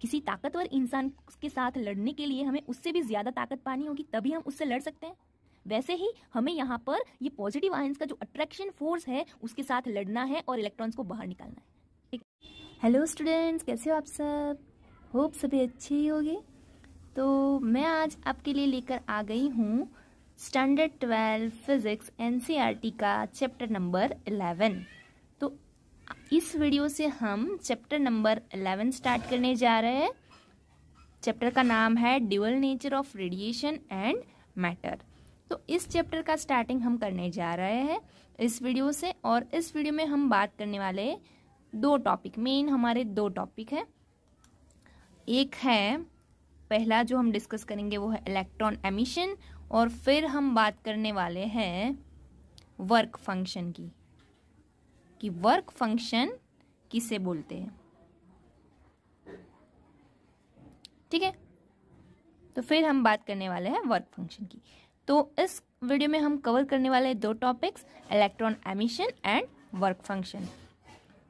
किसी ताकतवर इंसान के साथ लड़ने के लिए हमें उससे भी ज्यादा ताकत पानी होगी, तभी हम उससे लड़ सकते हैं। वैसे ही हमें यहाँ पर ये पॉजिटिव आयंस का जो अट्रैक्शन फोर्स है उसके साथ लड़ना है और इलेक्ट्रॉन्स को बाहर निकालना है। ठीक है। हेलो स्टूडेंट्स, कैसे हो आप सब? होप सभी अच्छे ही होंगे। तो मैं आज आपके लिए लेकर आ गई हूँ स्टैंडर्ड 12 फिजिक्स एनसीईआरटी का चैप्टर नंबर 11। तो इस वीडियो से हम चैप्टर नंबर 11 स्टार्ट करने जा रहे हैं। चैप्टर का नाम है dual nature of radiation and matter. तो इस चैप्टर का स्टार्टिंग हम करने जा रहे हैं इस वीडियो से, और इस वीडियो में हम बात करने वाले दो टॉपिक, मेन हमारे दो टॉपिक है। एक है, पहला जो हम डिस्कस करेंगे वो है इलेक्ट्रॉन एमिशन, और फिर हम बात करने वाले हैं वर्क फंक्शन की, कि वर्क फंक्शन किसे बोलते हैं। ठीक है, तो फिर हम बात करने वाले हैं वर्क फंक्शन की। तो इस वीडियो में हम कवर करने वाले हैं दो topics, electron emission and work function.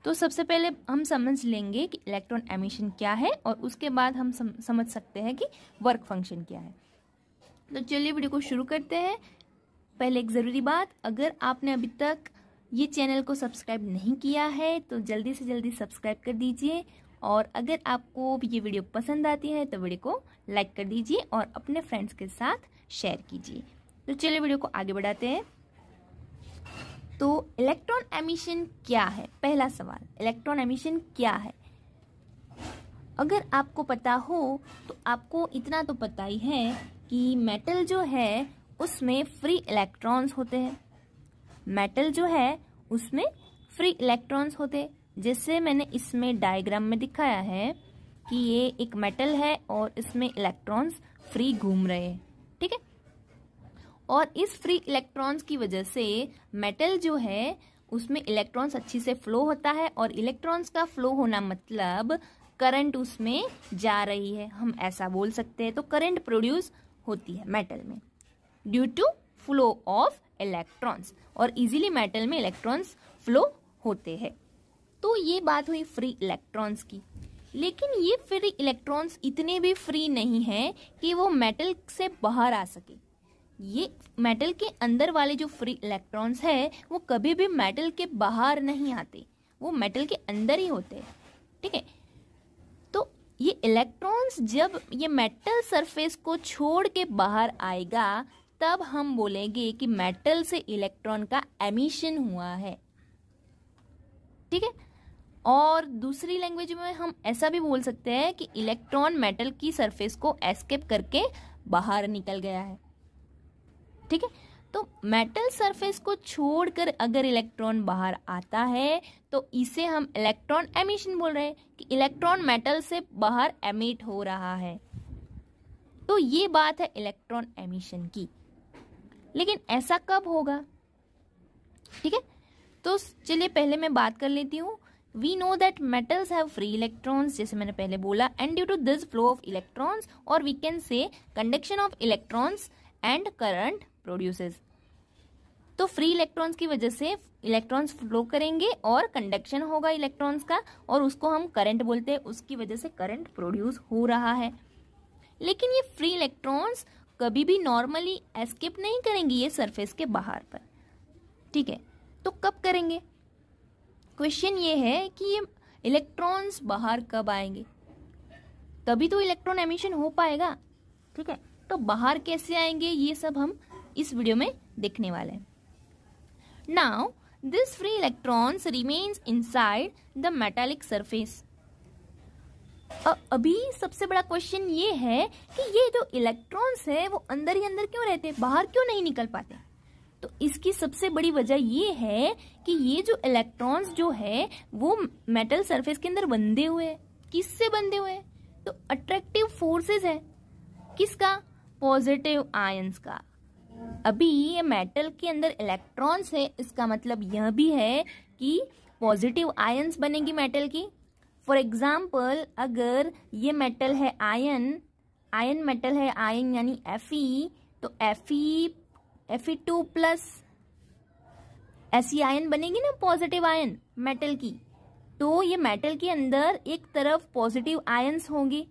तो सबसे पहले हम समझ लेंगे कि इलेक्ट्रॉन एमिशन क्या है, और उसके बाद हम समझ सकते हैं कि वर्क फंक्शन क्या है। तो चलिए वीडियो को शुरू करते हैं। पहले एक ज़रूरी बात, अगर आपने अभी तक ये चैनल को सब्सक्राइब नहीं किया है तो जल्दी से जल्दी सब्सक्राइब कर दीजिए, और अगर आपको ये वीडियो पसंद आती है तो वीडियो को लाइक कर दीजिए और अपने फ्रेंड्स के साथ शेयर कीजिए। तो चलिए वीडियो को आगे बढ़ाते हैं। तो इलेक्ट्रॉन एमिशन क्या है? पहला सवाल, इलेक्ट्रॉन एमिशन क्या है? अगर आपको पता हो तो आपको इतना तो पता ही है कि मेटल जो है उसमें फ्री इलेक्ट्रॉन्स होते हैं। मेटल जो है उसमें फ्री इलेक्ट्रॉन्स होते हैं, जैसे मैंने इसमें डायग्राम में दिखाया है कि ये एक मेटल है और इसमें इलेक्ट्रॉन्स फ्री घूम रहे हैं। ठीक है, और इस फ्री इलेक्ट्रॉन्स की वजह से मेटल जो है उसमें इलेक्ट्रॉन्स अच्छी से फ्लो होता है, और इलेक्ट्रॉन्स का फ्लो होना मतलब करंट उसमें जा रही है, हम ऐसा बोल सकते हैं। तो करंट प्रोड्यूस होती है मेटल में due to flow of electrons, और इजीली मेटल में इलेक्ट्रॉन्स फ्लो होते हैं। तो ये बात हुई फ्री इलेक्ट्रॉन्स की। लेकिन ये फ्री इलेक्ट्रॉन्स इतने भी फ्री नहीं है कि वो मेटल से बाहर आ सके। ये मेटल के अंदर वाले जो फ्री इलेक्ट्रॉन्स है वो कभी भी मेटल के बाहर नहीं आते, वो मेटल के अंदर ही होते हैं। ठीक है, तो ये इलेक्ट्रॉन्स जब ये मेटल सरफेस को छोड़ के बाहर आएगा तब हम बोलेंगे कि मेटल से इलेक्ट्रॉन का एमिशन हुआ है। ठीक है, और दूसरी लैंग्वेज में हम ऐसा भी बोल सकते हैं कि इलेक्ट्रॉन मेटल की सरफेस को एस्केप करके बाहर निकल गया है। ठीक है, तो मेटल सरफेस को छोड़कर अगर इलेक्ट्रॉन बाहर आता है तो इसे हम इलेक्ट्रॉन एमिशन बोल रहे हैं, कि इलेक्ट्रॉन मेटल से बाहर एमिट हो रहा है। तो ये बात है इलेक्ट्रॉन एमिशन की। लेकिन ऐसा कब होगा? ठीक है, तो चलिए पहले मैं बात कर लेती हूँ। We know that metals have free electrons, जैसे मैंने पहले बोला, and due to this flow of electrons, और we can say conduction of electrons and current produces. तो फ्री इलेक्ट्रॉन्स की वजह से इलेक्ट्रॉन्स फ्लो करेंगे और कंडक्शन होगा इलेक्ट्रॉन्स का, और उसको हम करंट बोलते हैं, उसकी वजह से करंट प्रोड्यूस हो रहा है। लेकिन ये फ्री इलेक्ट्रॉन्स कभी भी नॉर्मली एस्केप नहीं करेंगी ये सरफेस के बाहर पर। ठीक है, तो कब करेंगे? क्वेश्चन ये है कि ये इलेक्ट्रॉन्स बाहर कब आएंगे, तभी तो इलेक्ट्रॉन एमिशन हो पाएगा। ठीक है, तो बाहर कैसे आएंगे ये सब हम इस वीडियो में देखने वाले हैं। Now this free electrons remains inside the metallic surface. अभी सबसे बड़ा क्वेश्चन ये है कि ये जो इलेक्ट्रॉन्स है वो अंदर ही अंदर क्यों रहते, बाहर क्यों नहीं निकल पाते? तो इसकी सबसे बड़ी वजह ये है कि ये जो इलेक्ट्रॉन्स जो है वो मेटल सरफेस के अंदर बंधे हुए हैं। किससे बंधे हुए हैं? तो अट्रैक्टिव फोर्सेस है। किसका? पॉजिटिव आयंस का। अभी ये मेटल के अंदर इलेक्ट्रॉन्स है, इसका मतलब यह भी है कि पॉजिटिव आयंस बनेगी मेटल की। फॉर एग्जाम्पल, अगर ये मेटल है आयन मेटल है, आयन यानी Fe, तो Fe2+ ऐसी आयन बनेगी ना, पॉजिटिव आयन मेटल की। तो ये मेटल के अंदर एक तरफ पॉजिटिव आयंस होंगे,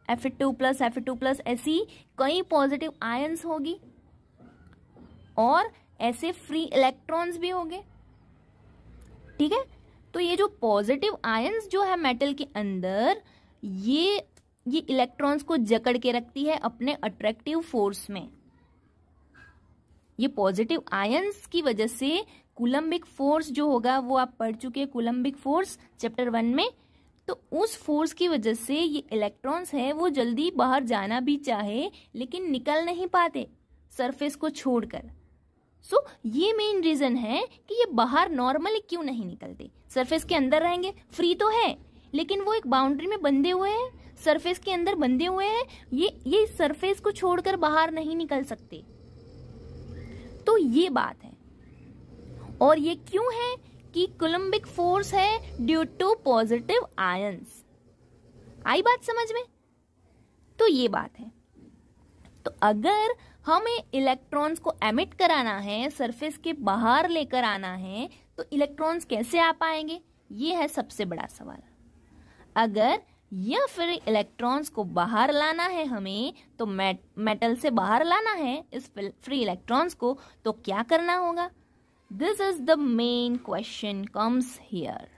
Fe2+, ऐसी कई पॉजिटिव आयंस होगी और ऐसे फ्री इलेक्ट्रॉन्स भी होंगे, ठीक है। तो ये जो पॉजिटिव आयंस जो है मेटल के अंदर, ये इलेक्ट्रॉन्स को जकड़ के रखती है अपने अट्रैक्टिव फोर्स में। ये पॉजिटिव आयंस की वजह से कूलम्बिक फोर्स जो होगा वो आप पढ़ चुके हैं, कूलम्बिक फोर्स चैप्टर 1 में। तो उस फोर्स की वजह से ये इलेक्ट्रॉन्स है वो जल्दी बाहर जाना भी चाहे लेकिन निकल नहीं पाते सरफेस को छोड़कर। सो ये मेन रीजन है कि ये बाहर नॉर्मली क्यों नहीं निकलते। सरफेस के अंदर रहेंगे, फ्री तो है लेकिन वो एक बाउंड्री में बंधे हुए हैं, सरफेस के अंदर बंधे हुए हैं, ये सरफेस को छोड़कर बाहर नहीं निकल सकते। तो ये बात है। और ये क्यों है कि कूलम्बिक फोर्स है ड्यू टू पॉजिटिव आयंस। आई बात समझ में? तो ये बात है। तो अगर हमें इलेक्ट्रॉन्स को एमिट कराना है, सरफेस के बाहर लेकर आना है, तो इलेक्ट्रॉन्स कैसे आ पाएंगे, ये है सबसे बड़ा सवाल। अगर या फिर इलेक्ट्रॉन्स को बाहर लाना है हमें, तो मेटल से बाहर लाना है इस फ्री इलेक्ट्रॉन्स को, तो क्या करना होगा? This is the main question comes here.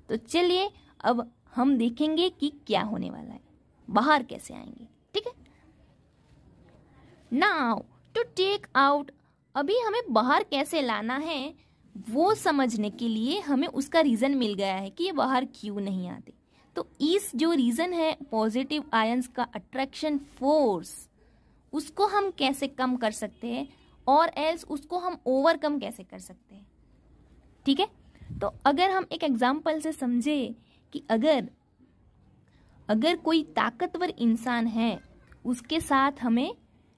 तो चलिए अब हम देखेंगे कि क्या होने वाला है, बाहर कैसे आएंगे, ठीक है। नाउ टू टेक आउट, अभी हमें बाहर कैसे लाना है वो समझने के लिए हमें उसका रीजन मिल गया है कि ये बाहर क्यों नहीं आते। तो इस जो रीजन है पॉजिटिव आयंस का अट्रैक्शन फोर्स, उसको हम कैसे कम कर सकते हैं और एल्स उसको हम ओवरकम कैसे कर सकते हैं, ठीक है। तो अगर हम एक एग्जांपल से समझे कि अगर कोई ताकतवर इंसान है, उसके साथ हमें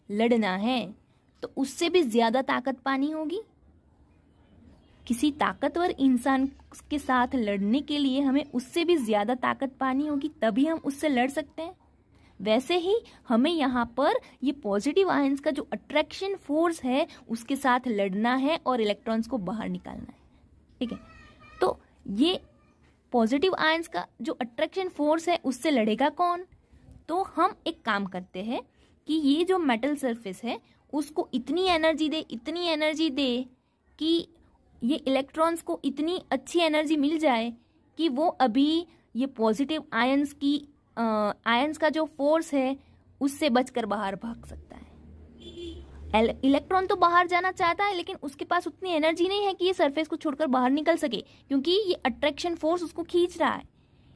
लड़ना है, तो उससे भी ज्यादा ताकत पानी होगी। किसी ताकतवर इंसान के साथ लड़ने के लिए हमें उससे भी ज्यादा ताकत पानी होगी, तभी हम उससे लड़ सकते हैं। वैसे ही हमें यहाँ पर ये पॉजिटिव आयंस का जो अट्रैक्शन फोर्स है उसके साथ लड़ना है और इलेक्ट्रॉन्स को बाहर निकालना है, ठीक है। तो ये पॉजिटिव आयंस का जो अट्रैक्शन फोर्स है उससे लड़ेगा कौन? तो हम एक काम करते हैं कि ये जो मेटल सरफेस है उसको इतनी एनर्जी दे कि ये इलेक्ट्रॉन्स को इतनी अच्छी एनर्जी मिल जाए कि वो अभी ये पॉजिटिव आयंस का जो फोर्स है उससे बचकर बाहर भाग सकता है। इलेक्ट्रॉन तो बाहर जाना चाहता है लेकिन उसके पास उतनी एनर्जी नहीं है कि ये सरफेस को छोड़कर बाहर निकल सके, क्योंकि ये अट्रैक्शन फोर्स उसको खींच रहा है।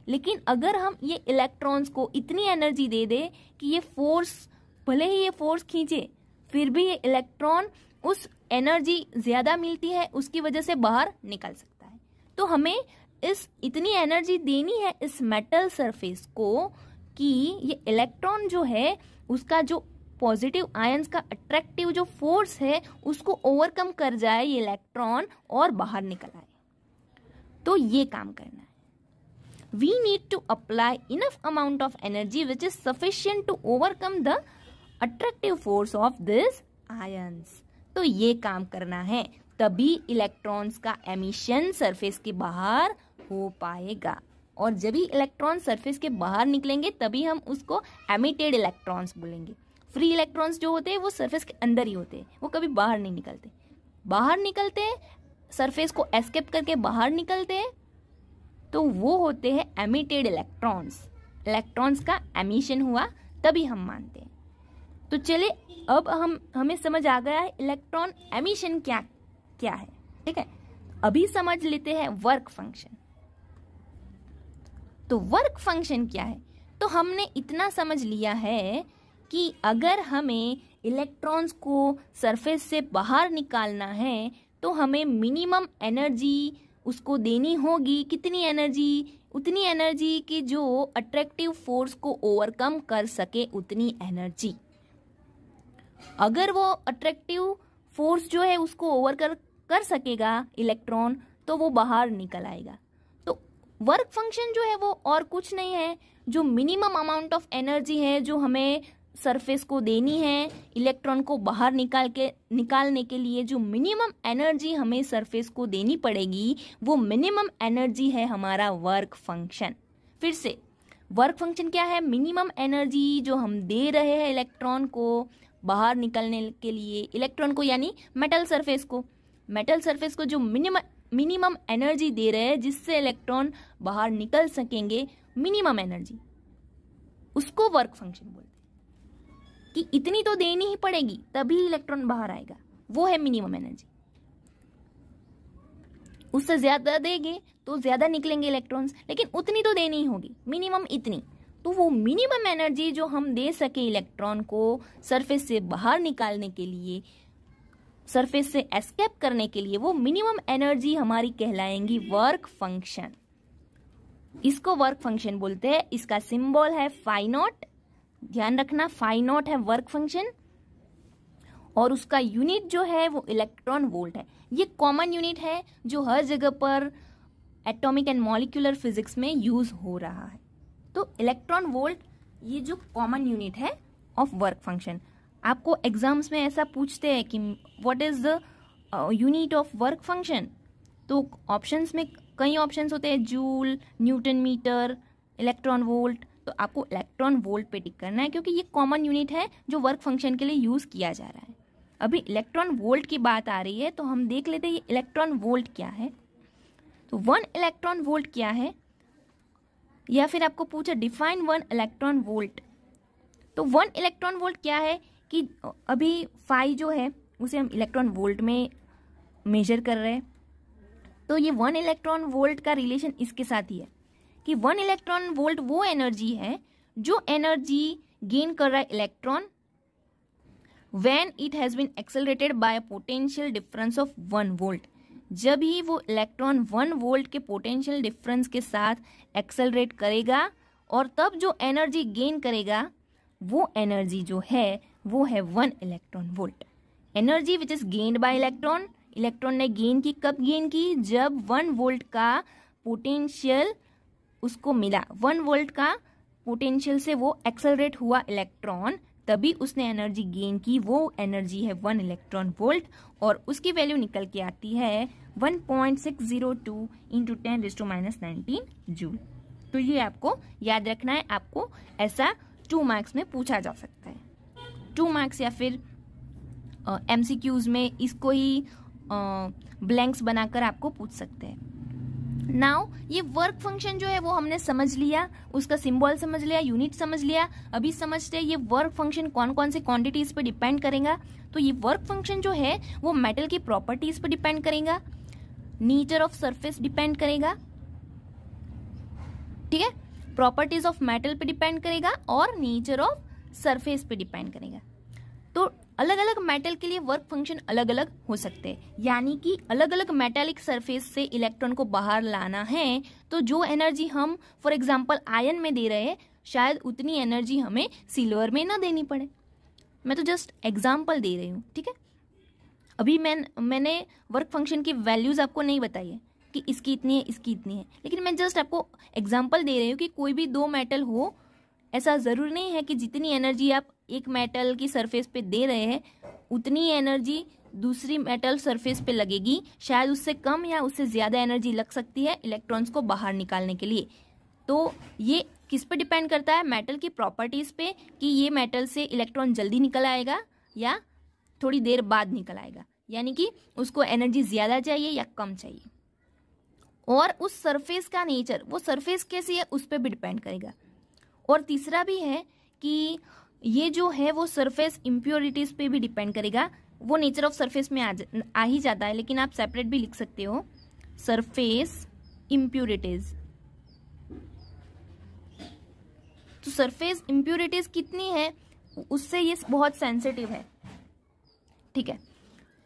लेकिन अगर हम ये इलेक्ट्रॉन्स को इतनी एनर्जी दे दे कि ये फोर्स, भले ही ये फोर्स खींचे, फिर भी ये इलेक्ट्रॉन उस एनर्जी ज्यादा मिलती है उसकी वजह से बाहर निकल सकता है। तो हमें इतनी एनर्जी देनी है इस मेटल सरफेस को कि ये इलेक्ट्रॉन जो है उसका जो पॉजिटिव आयंस का अट्रैक्टिव जो फोर्स है उसको ओवरकम कर जाए ये इलेक्ट्रॉन और बाहर निकल आए। तो ये काम करना है। We need to apply enough amount of energy which is sufficient to overcome the attractive force of these ions. तो ये काम करना है, तभी इलेक्ट्रॉन्स का एमिशन सरफेस के बाहर हो पाएगा। और जब भी इलेक्ट्रॉन सरफेस के बाहर निकलेंगे तभी हम उसको एमिटेड इलेक्ट्रॉन्स बोलेंगे। फ्री इलेक्ट्रॉन्स जो होते हैं वो सरफेस के अंदर ही होते हैं, वो कभी बाहर नहीं निकलते। बाहर निकलते हैं, सरफेस को एस्केप करके बाहर निकलते हैं, तो वो होते हैं एमिटेड इलेक्ट्रॉन्स। इलेक्ट्रॉन्स का एमिशन हुआ तभी हम मानते हैं। तो चले अब हमें समझ आ गया है इलेक्ट्रॉन एमिशन क्या है, ठीक है। अभी समझ लेते हैं वर्क फंक्शन। तो वर्क फंक्शन क्या है? तो हमने इतना समझ लिया है कि अगर हमें इलेक्ट्रॉन्स को सरफेस से बाहर निकालना है तो हमें मिनिमम एनर्जी उसको देनी होगी। कितनी एनर्जी? उतनी एनर्जी कि जो अट्रैक्टिव फोर्स को ओवरकम कर सके, उतनी एनर्जी। अगर वो अट्रैक्टिव फोर्स जो है उसको ओवर कर सकेगा इलेक्ट्रॉन, तो वो बाहर निकल आएगा। तो वर्क फंक्शन जो है वो और कुछ नहीं है, जो मिनिमम अमाउंट ऑफ एनर्जी है जो हमें सरफेस को देनी है, इलेक्ट्रॉन को बाहर निकालने के लिए जो मिनिमम एनर्जी हमें सरफेस को देनी पड़ेगी, वो मिनिमम एनर्जी है हमारा वर्क फंक्शन। फिर से वर्क फंक्शन क्या है? मिनिमम एनर्जी जो हम दे रहे हैं इलेक्ट्रॉन को बाहर निकलने के लिए, इलेक्ट्रॉन को यानी मेटल सरफेस को जो मिनिमम एनर्जी दे रहे हैं जिससे इलेक्ट्रॉन बाहर निकल सकेंगे, मिनिमम एनर्जी, उसको वर्क फंक्शन बोलते हैं। कि इतनी तो देनी ही पड़ेगी तभी इलेक्ट्रॉन बाहर आएगा, वो है मिनिमम एनर्जी। उससे ज्यादा देंगे तो ज्यादा निकलेंगे इलेक्ट्रॉन्स, लेकिन उतनी तो देनी ही होगी, मिनिमम इतनी। तो वो मिनिमम एनर्जी जो हम दे सके इलेक्ट्रॉन को सरफेस से बाहर निकालने के लिए, सरफेस से एस्केप करने के लिए, वो मिनिमम एनर्जी हमारी कहलाएंगी वर्क फंक्शन। इसको वर्क फंक्शन बोलते हैं। इसका सिंबल है फाई नॉट, ध्यान रखना फाई नॉट है वर्क फंक्शन, और उसका यूनिट जो है वो इलेक्ट्रॉन वोल्ट है। ये कॉमन यूनिट है जो हर जगह पर एटॉमिक एंड मॉलिक्यूलर फिजिक्स में यूज हो रहा है। तो इलेक्ट्रॉन वोल्ट ये जो कॉमन यूनिट है ऑफ वर्क फंक्शन। आपको एग्जाम्स में ऐसा पूछते हैं कि what is the unit of work function, तो ऑप्शंस में कई ऑप्शंस होते हैं, joule, newton metre, electron volt. तो आपको इलेक्ट्रॉन वोल्ट पे टिक करना है क्योंकि ये कॉमन यूनिट है जो वर्क फंक्शन के लिए यूज किया जा रहा है। अभी इलेक्ट्रॉन वोल्ट की बात आ रही है तो हम देख लेते हैं ये इलेक्ट्रॉन वोल्ट क्या है। तो 1 इलेक्ट्रॉन वोल्ट क्या है, या फिर आपको पूछा डिफाइन 1 इलेक्ट्रॉन वोल्ट। तो 1 इलेक्ट्रॉन वोल्ट क्या है कि अभी फाई जो है उसे हम इलेक्ट्रॉन वोल्ट में मेजर कर रहे हैं। तो ये 1 इलेक्ट्रॉन वोल्ट का रिलेशन इसके साथ ही है कि 1 इलेक्ट्रॉन वोल्ट वो एनर्जी है जो एनर्जी गेन कर रहा है electron when it has been accelerated by a potential difference of 1 volt। जब ही वो इलेक्ट्रॉन 1 वोल्ट के पोटेंशियल डिफरेंस के साथ एक्सेलरेट करेगा और तब जो एनर्जी गेन करेगा वो एनर्जी जो है वो है 1 electron volt. Energy which is gained by electron, electron ने गेन की, कब गेन की? जब 1 वोल्ट का पोटेंशियल उसको मिला, 1 वोल्ट का पोटेंशियल से वो एक्सेलरेट हुआ इलेक्ट्रॉन, तभी उसने एनर्जी गेन की। वो एनर्जी है 1 इलेक्ट्रॉन वोल्ट और उसकी वैल्यू निकल के आती है 1.602 इंटू 10⁻⁻19 जूल। तो ये आपको याद रखना है, आपको ऐसा 2 मार्क्स में पूछा जा सकता है। 2 मार्क्स या फिर MCQs में इसको ही ब्लैंक्स बनाकर आपको पूछ सकते हैं। नाउ ये वर्क फंक्शन जो है वो हमने समझ लिया, उसका सिंबल समझ लिया, यूनिट समझ लिया। अभी समझते हैं ये वर्क फंक्शन कौन कौन से क्वांटिटीज पे डिपेंड करेगा। तो ये वर्क फंक्शन जो है वो मेटल की प्रॉपर्टीज पे डिपेंड करेगा, नेचर ऑफ सरफेस डिपेंड करेगा, ठीक है, प्रॉपर्टीज ऑफ मेटल पे डिपेंड करेगा और नेचर ऑफ सरफेस पे डिपेंड करेगा। तो अलग अलग मेटल के लिए वर्क फंक्शन अलग अलग हो सकते हैं, यानी कि अलग अलग मेटालिक सरफेस से इलेक्ट्रॉन को बाहर लाना है तो जो एनर्जी हम फॉर एग्जांपल आयन में दे रहे हैं शायद उतनी एनर्जी हमें सिल्वर में ना देनी पड़े। मैं तो जस्ट एग्जांपल दे रही हूँ, ठीक है। अभी मैंने वर्क फंक्शन की वैल्यूज आपको नहीं बताई है कि इसकी इतनी है इसकी इतनी है, लेकिन मैं जस्ट आपको एग्जाम्पल दे रही हूँ कि कोई भी 2 मेटल हो, ऐसा जरूरी नहीं है कि जितनी एनर्जी आप एक मेटल की सरफेस पे दे रहे हैं उतनी एनर्जी दूसरी मेटल सरफेस पे लगेगी, शायद उससे कम या उससे ज्यादा एनर्जी लग सकती है इलेक्ट्रॉन्स को बाहर निकालने के लिए। तो ये किस पे डिपेंड करता है? मेटल की प्रॉपर्टीज पे कि ये मेटल से इलेक्ट्रॉन जल्दी निकल आएगा या थोड़ी देर बाद निकल आएगा, यानी कि उसको एनर्जी ज्यादा चाहिए या कम चाहिए। और उस सरफेस का नेचर, वो सरफेस कैसी है उस पर भी डिपेंड करेगा। और तीसरा भी है कि ये जो है वो सरफेस इम्प्योरिटीज पे भी डिपेंड करेगा। वो नेचर ऑफ सरफेस में आ ही जाता है, लेकिन आप सेपरेट भी लिख सकते हो, सरफेस इम्प्योरिटीज। तो सरफेस इम्प्योरिटीज कितनी है उससे ये बहुत सेंसिटिव है, ठीक है।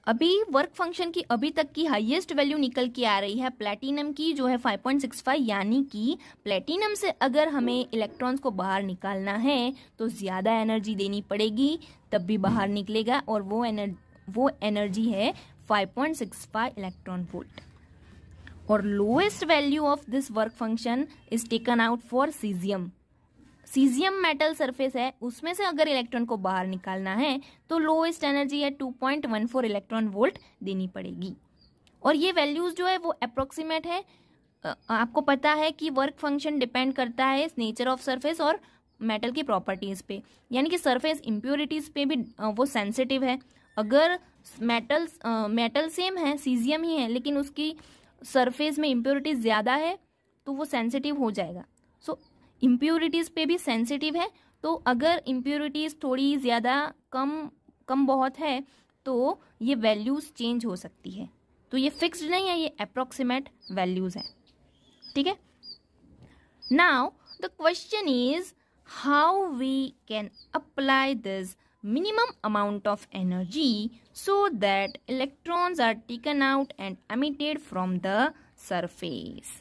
अभी वर्क फंक्शन की अभी तक की हाईएस्ट वैल्यू निकल के आ रही है प्लेटिनम की, जो है 5.65, यानी कि प्लेटिनम से अगर हमें इलेक्ट्रॉन्स को बाहर निकालना है तो ज्यादा एनर्जी देनी पड़ेगी तब भी बाहर निकलेगा, और वो एनर्जी है 5.65 इलेक्ट्रॉन वोल्ट। और lowest value of this work function is taken out for caesium. Caesium metal surface है उसमें से अगर इलेक्ट्रॉन को बाहर निकालना है तो लोएस्ट एनर्जी है 2.14 इलेक्ट्रॉन वोल्ट देनी पड़ेगी। और ये वैल्यूज जो है वो अप्रोक्सीमेट है। आपको पता है कि वर्क फंक्शन डिपेंड करता है नेचर ऑफ सरफेस और मेटल की प्रॉपर्टीज पे, यानी कि सरफेस इम्प्योरिटीज पे भी वो सेंसिटिव है। अगर मेटल सेम है, सीजियम ही है, लेकिन उसकी सरफेस में इम्प्योरिटीज ज़्यादा है तो वो सेंसिटिव हो जाएगा। सो इम्प्योरिटीज पे भी सेंसिटिव है। तो अगर इम्प्योरिटीज थोड़ी ज़्यादा कम बहुत है तो ये वैल्यूज चेंज हो सकती है। तो ये फिक्स्ड नहीं है, ये अप्रोक्सीमेट वैल्यूज है। ठीक है। Now the question is how we can apply this minimum amount of energy so that electrons are taken out and emitted from the surface।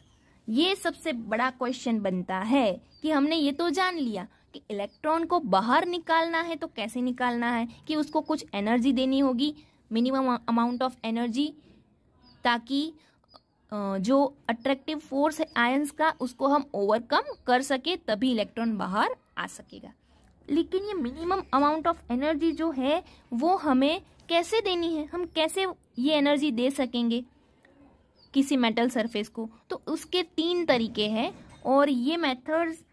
ये सबसे बड़ा क्वेश्चन बनता है कि हमने ये तो जान लिया कि इलेक्ट्रॉन को बाहर निकालना है तो कैसे निकालना है, कि उसको कुछ एनर्जी देनी होगी, मिनिमम अमाउंट ऑफ एनर्जी, ताकि जो अट्रैक्टिव फोर्स है आयंस का उसको हम ओवरकम कर सके, तभी इलेक्ट्रॉन बाहर आ सकेगा। लेकिन ये मिनिमम अमाउंट ऑफ एनर्जी जो है वो हमें कैसे देनी है, हम कैसे ये एनर्जी दे सकेंगे किसी मेटल सरफेस को? तो उसके 3 तरीके हैं और ये मेथड्स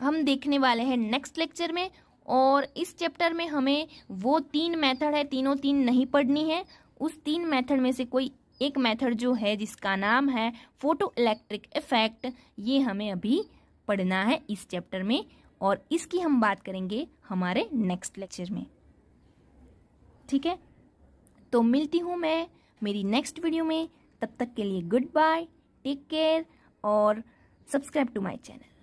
हम देखने वाले हैं नेक्स्ट लेक्चर में। और इस चैप्टर में हमें वो 3 मेथड है, तीनों 3 नहीं पढ़नी है। उस 3 मेथड में से कोई एक मेथड जो है जिसका नाम है फोटो इलेक्ट्रिक इफेक्ट, ये हमें अभी पढ़ना है इस चैप्टर में, और इसकी हम बात करेंगे हमारे नेक्स्ट लेक्चर में। ठीक है, तो मिलती हूँ मैं मेरी नेक्स्ट वीडियो में। तब तक के लिए गुड बाय, टेक केयर और सब्सक्राइब टू माय चैनल।